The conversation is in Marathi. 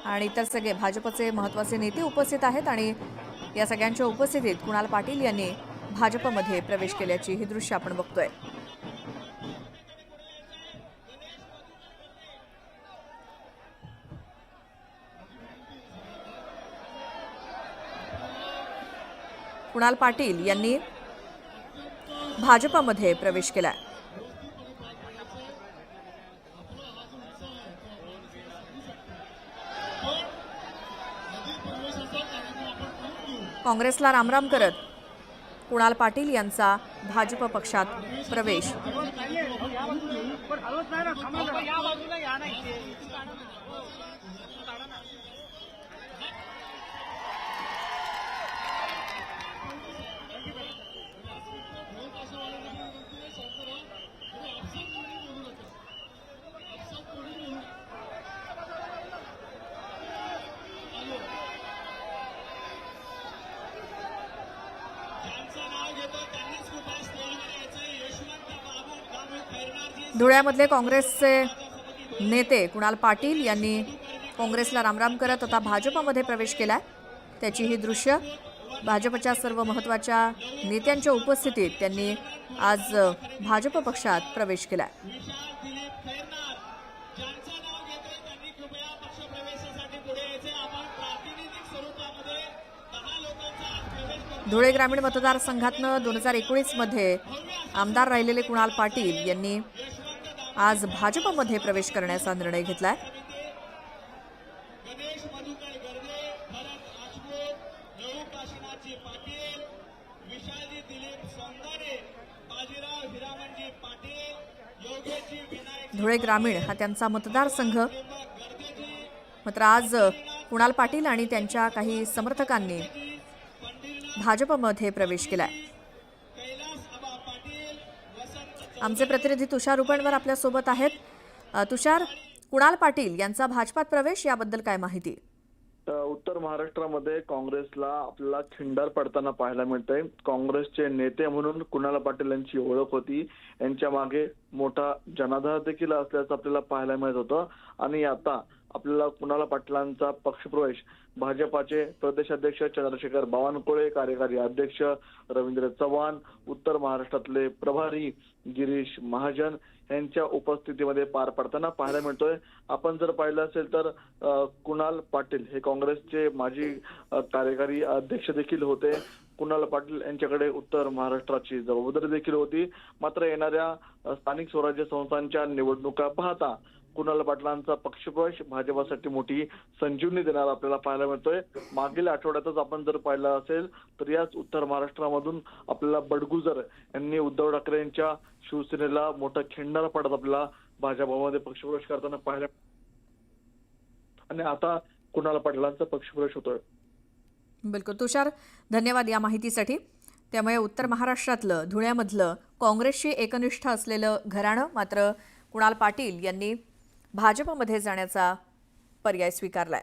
आणि इतर सगळे भाजपचे महत्त्वाचे नेते उपस्थित आहेत आणि या सगळ्यांच्या उपस्थितीत कुणाल पाटील यांनी भाजपमध्ये प्रवेश केल्याची ही दृश्य आपण बघतोय। कुणाल पाटील यांनी भाजपमध्ये प्रवेश केला। काँग्रेसला रामराम करत कुणाल पाटील यांचा भाजप पक्षात प्रवेश। धुळ्यामधले काँग्रेसचे नेते कुणाल पाटील यांनी काँग्रेसला रामराम करत आता भाजपमध्ये प्रवेश केलाय। त्याची ही दृश्य भाजपच्या सर्व महत्त्वाच्या नेत्यांच्या उपस्थितीत त्यांनी आज भाजप पक्षात प्रवेश केलाय। धुळे ग्रामीण मतदारसंघातनं 2019 मध्ये आमदार राहिलेले कुणाल पाटील यांनी आज भाजपमध्ये प्रवेश करण्याचा निर्णय घेतलाय। धुळे ग्रामीण हा त्यांचा मतदारसंघ, मात्र आज कुणाल पाटील आणि त्यांच्या काही समर्थकांनी भाजपमध्ये प्रवेश केलाय। आमचे प्रतिनिधी तुषार रुपणवर आपल्या सोबत आहेत। तुषार, कुणाल पाटील यांचा भाजपात प्रवेश याबद्दल काय माहिती? उत्तर महाराष्ट्रामध्ये काँग्रेसला आपल्याला खिंडार पडताना पाहायला मिळतंय। काँग्रेसचे नेते म्हणून कुणाल पाटील यांची ओळख होती, यांच्या मागे मोठा जनाधार देखील असल्याचं आपल्याला पाहायला मिळत होतं आणि आता आपल्याला कुणाल पाटलांचा पक्षप्रवेश भाजपाचे प्रदेशाध्यक्ष चंद्रशेखर बावनकुळे, कार्यकारी अध्यक्ष रवींद्र चव्हाण, उत्तर महाराष्ट्रातले प्रभारी गिरीश महाजन यांच्या उपस्थितीमध्ये पार पडताना पाहायला मिळतोय। आपण जर पाहिलं असेल तर कुणाल पाटील हे काँग्रेसचे माजी कार्यकारी अध्यक्ष देखील होते। कुणाल पाटील यांच्याकडे उत्तर महाराष्ट्राची जबाबदारी देखील होती, मात्र येणाऱ्या स्थानिक स्वराज्य संस्थांच्या निवडणुका पाहता कुणाल पाटलांचा पक्षप्रवेश भाजपासाठी मोठी संजीवनी देणार आपल्याला पाहायला मिळतोय। मागील आठवड्यातच आपण जर पाहिलं असेल तर याच उत्तर महाराष्ट्रामधून आपल्याला बडगुजर यांनी उद्धव ठाकरे यांच्या शिवसेनेला मोठा खिंडार पडत आपल्याला भाजपामध्ये पक्षप्रवेश करताना पाहायला आणि आता कुणाल पाटलांचा पक्षप्रवेश होतोय। बिलकुल तुषार, धन्यवाद या माहितीसाठी। त्यामुळे उत्तर महाराष्ट्रातलं धुळ्यामधलं काँग्रेसशी एकनिष्ठ असलेलं घराणं मात्र कुणाल पाटील यांनी भाजपमध्ये जाण्याचा पर्याय स्वीकारलाय।